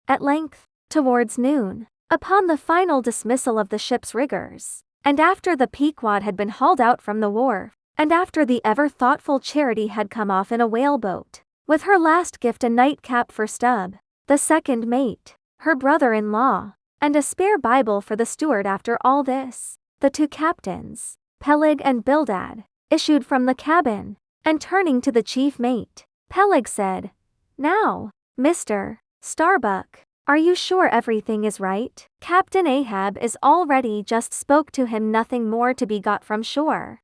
At length, towards noon, upon the final dismissal of the ship's riggers, and after the Pequod had been hauled out from the wharf, and after the ever-thoughtful Charity had come off in a whaleboat, with her last gift a nightcap for Stubb, the second mate, her brother-in-law, and a spare Bible for the steward, after all this, the two captains, Peleg and Bildad, issued from the cabin, and turning to the chief mate, Peleg said, "Now, Mr. Starbuck, are you sure everything is right? Captain Ahab is all ready, just spoke to him, nothing more to be got from shore.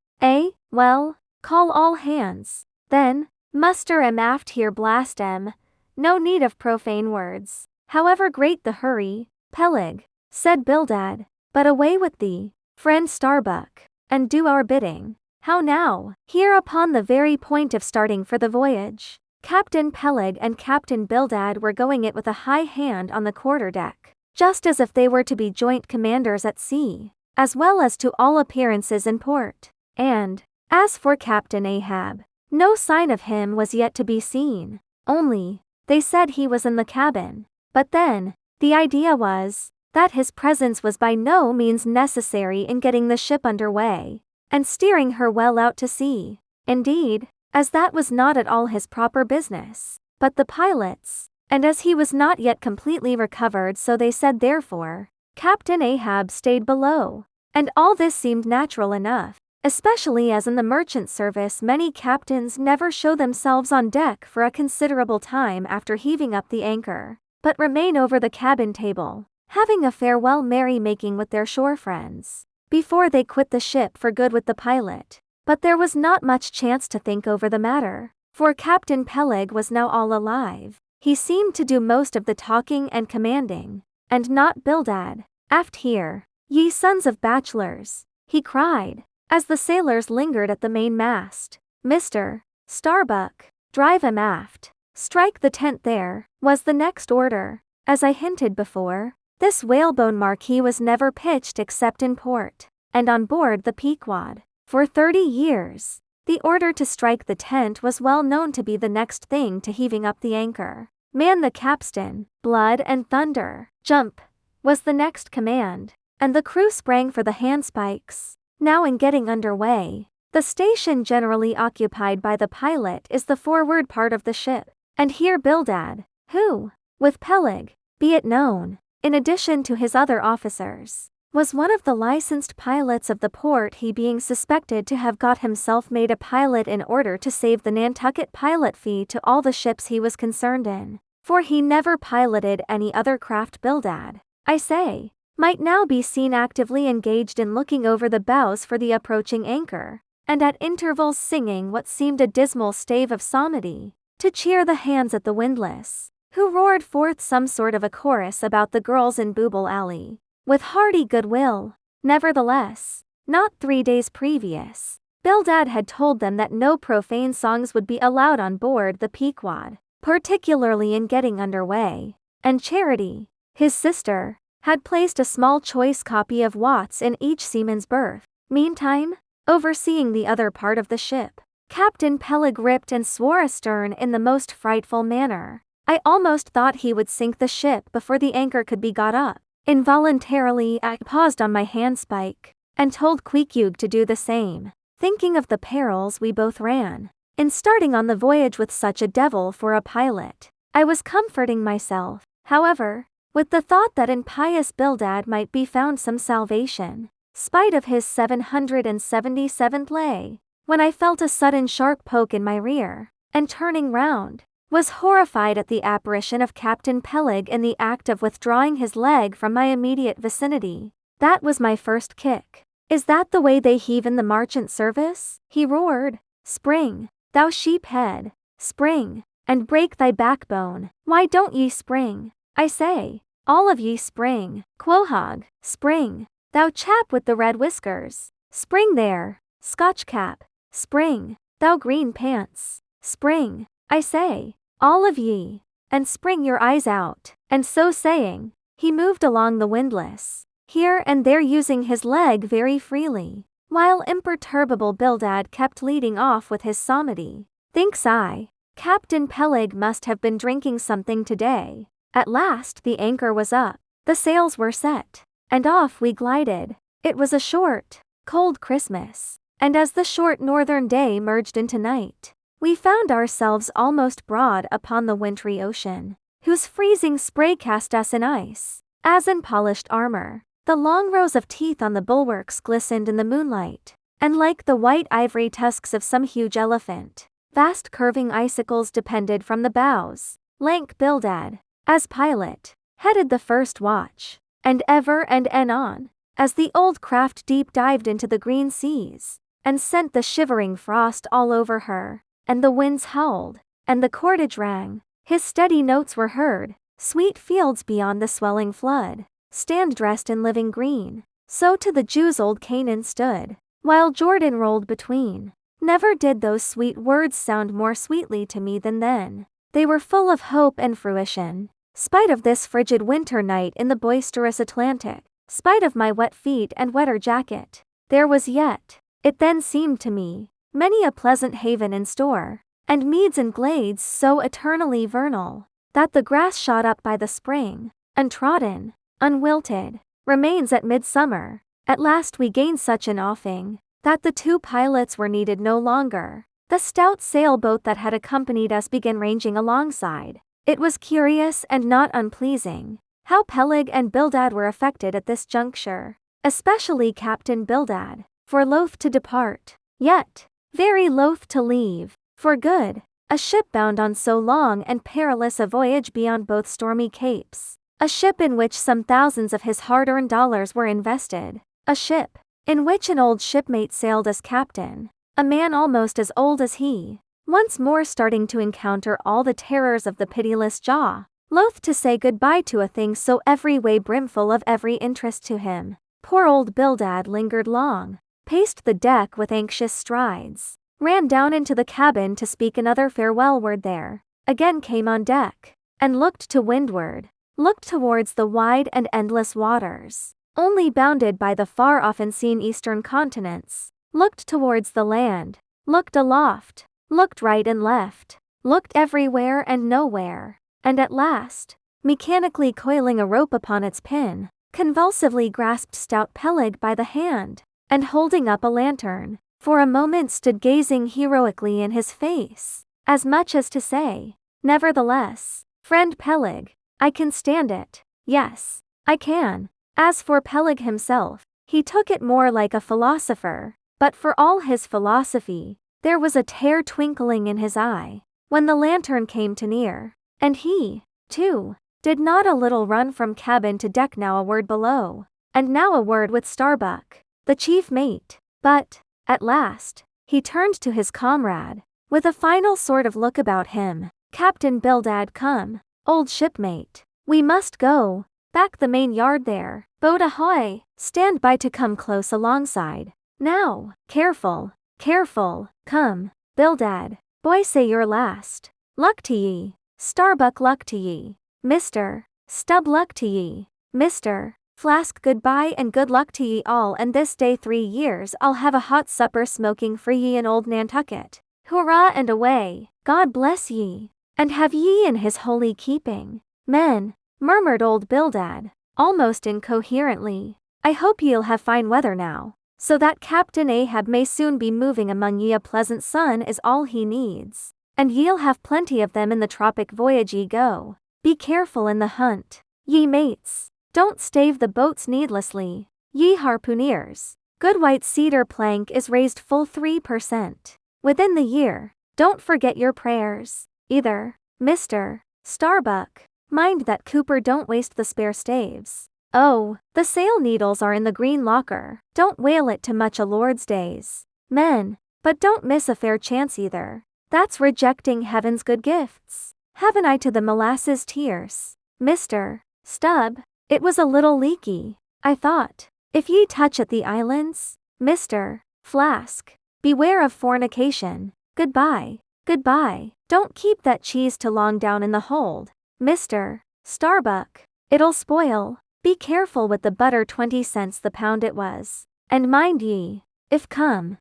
Well, call all hands, then, muster 'em aft here, blast 'em, no need of profane words, however great the hurry." "Peleg," said Bildad, "but away with thee, friend Starbuck, and do our bidding." "How now?" Here, upon the very point of starting for the voyage, Captain Peleg and Captain Bildad were going it with a high hand on the quarter-deck, just as if they were to be joint commanders at sea, as well as to all appearances in port. And, as for Captain Ahab, no sign of him was yet to be seen, only, they said he was in the cabin. But then, the idea was, that his presence was by no means necessary in getting the ship under way, and steering her well out to sea. Indeed, as that was not at all his proper business, but the pilot's, and as he was not yet completely recovered, so they said, therefore, Captain Ahab stayed below. And all this seemed natural enough, especially as in the merchant service many captains never show themselves on deck for a considerable time after heaving up the anchor, but remain over the cabin table, having a farewell merry-making with their shore friends, before they quit the ship for good with the pilot. But there was not much chance to think over the matter, for Captain Peleg was now all alive. He seemed to do most of the talking and commanding, and not Bildad. "Aft here, ye sons of bachelors," he cried, as the sailors lingered at the main mast. "Mr. Starbuck, drive 'em aft. Strike the tent there," was the next order. As I hinted before, this whalebone marquee was never pitched except in port, and on board the Pequod. For 30 years, the order to strike the tent was well known to be the next thing to heaving up the anchor. "Man the capstan, blood and thunder, jump," was the next command, and the crew sprang for the handspikes. Now, in getting under way, the station generally occupied by the pilot is the forward part of the ship, and here Bildad, who, with Peleg, be it known, in addition to his other officers, was one of the licensed pilots of the port, he being suspected to have got himself made a pilot in order to save the Nantucket pilot fee to all the ships he was concerned in, for he never piloted any other craft. Bildad, I say, might now be seen actively engaged in looking over the bows for the approaching anchor, and at intervals singing what seemed a dismal stave of psalmody, to cheer the hands at the windlass, who roared forth some sort of a chorus about the girls in Booble Alley, with hearty goodwill. Nevertheless, not 3 days previous, Bildad had told them that no profane songs would be allowed on board the Pequod, particularly in getting under way, and Charity, his sister, had placed a small choice copy of Watts in each seaman's berth. Meantime, overseeing the other part of the ship, Captain Peleg ripped and swore astern in the most frightful manner. I almost thought he would sink the ship before the anchor could be got up. Involuntarily I paused on my handspike, and told Queequeg to do the same, thinking of the perils we both ran in starting on the voyage with such a devil for a pilot. I was comforting myself, however, with the thought that in pious Bildad might be found some salvation, spite of his 777th lay, when I felt a sudden sharp poke in my rear, and turning round, was horrified at the apparition of Captain Peleg in the act of withdrawing his leg from my immediate vicinity. That was my first kick. "Is that the way they heave in the merchant service?" he roared. "Spring, thou sheephead, spring, and break thy backbone. Why don't ye spring? I say, all of ye spring. Quahog, spring, thou chap with the red whiskers. Spring there, Scotchcap, spring, thou green pants, spring, I say, all of ye, and spring your eyes out." And so saying, he moved along the windlass, here and there using his leg very freely, while imperturbable Bildad kept leading off with his psalmody. Thinks I, Captain Peleg must have been drinking something today, At last the anchor was up, the sails were set, and off we glided. It was a short, cold Christmas, and as the short northern day merged into night, we found ourselves almost broad upon the wintry ocean, whose freezing spray cast us in ice, as in polished armor. The long rows of teeth on the bulwarks glistened in the moonlight, and like the white ivory tusks of some huge elephant, vast curving icicles depended from the bows. Lank Bildad, as pilot, headed the first watch, and ever and anon, as the old craft deep dived into the green seas, and sent the shivering frost all over her, and the winds howled, and the cordage rang, his steady notes were heard. Sweet fields beyond the swelling flood stand dressed in living green. So to the Jews old Canaan stood, while Jordan rolled between. Never did those sweet words sound more sweetly to me than then. They were full of hope and fruition. Spite of this frigid winter night in the boisterous Atlantic, spite of my wet feet and wetter jacket, there was yet, it then seemed to me, many a pleasant haven in store, and meads and glades so eternally vernal, that the grass shot up by the spring, untrodden, unwilted, remains at midsummer. At last we gained such an offing, that the two pilots were needed no longer. The stout sailboat that had accompanied us began ranging alongside. It was curious and not unpleasing, how Peleg and Bildad were affected at this juncture, especially Captain Bildad, for loath to depart, yet very loath to leave, for good, a ship bound on so long and perilous a voyage beyond both stormy capes, a ship in which some thousands of his hard-earned dollars were invested, a ship in which an old shipmate sailed as captain, a man almost as old as he, once more starting to encounter all the terrors of the pitiless jaw, loath to say goodbye to a thing so every way brimful of every interest to him. Poor old Bildad lingered long, paced the deck with anxious strides, ran down into the cabin to speak another farewell word there, again came on deck, and looked to windward, looked towards the wide and endless waters, only bounded by the far-off unseen eastern continents, looked towards the land, looked aloft, looked right and left, looked everywhere and nowhere, and at last, mechanically coiling a rope upon its pin, convulsively grasped stout Peleg by the hand, and holding up a lantern, for a moment stood gazing heroically in his face, as much as to say, "Nevertheless, friend Peleg, I can stand it. Yes, I can." As for Peleg himself, he took it more like a philosopher, but for all his philosophy, there was a tear twinkling in his eye, when the lantern came to near, and he, too, did not a little run from cabin to deck, now a word below, and now a word with Starbuck, the chief mate, but, at last, he turned to his comrade, with a final sort of look about him. "Captain Bildad, come, old shipmate, we must go, back the main yard there, boat ahoy, stand by to come close alongside, now, careful, careful, come, Bildad, boy say your last, luck to ye, Starbuck luck to ye, Mr. Stubb luck to ye, Mr. Flask goodbye and good luck to ye all, and this day 3 years I'll have a hot supper smoking for ye in old Nantucket. Hurrah and away, God bless ye, and have ye in his holy keeping, men," murmured old Bildad, almost incoherently. "I hope ye'll have fine weather now, so that Captain Ahab may soon be moving among ye. A pleasant sun is all he needs, and ye'll have plenty of them in the tropic voyage ye go. Be careful in the hunt, ye mates. Don't stave the boats needlessly, ye harpooneers. Good white cedar plank is raised full 3% within the year. Don't forget your prayers, either, Mr. Starbuck. Mind that Cooper don't waste the spare staves. Oh, the sail needles are in the green locker. Don't whale it too much a Lord's days, men, but don't miss a fair chance either. That's rejecting heaven's good gifts. Haven't I to the molasses tears, Mr. Stubb? It was a little leaky, I thought. If ye touch at the islands, Mr. Flask, beware of fornication. Goodbye, goodbye. Don't keep that cheese too long down in the hold, Mr. Starbuck. It'll spoil. Be careful with the butter, 20 cents the pound it was. And mind ye, if come,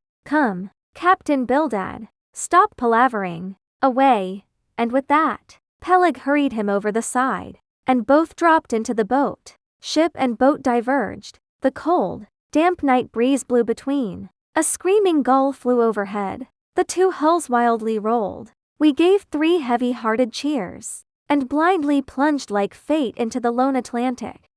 Captain Bildad, stop palavering, away." And with that, Peleg hurried him over the side, and both dropped into the boat. Ship and boat diverged. The cold, damp night breeze blew between. A screaming gull flew overhead. The two hulls wildly rolled. We gave 3 heavy-hearted cheers, and blindly plunged like fate into the lone Atlantic.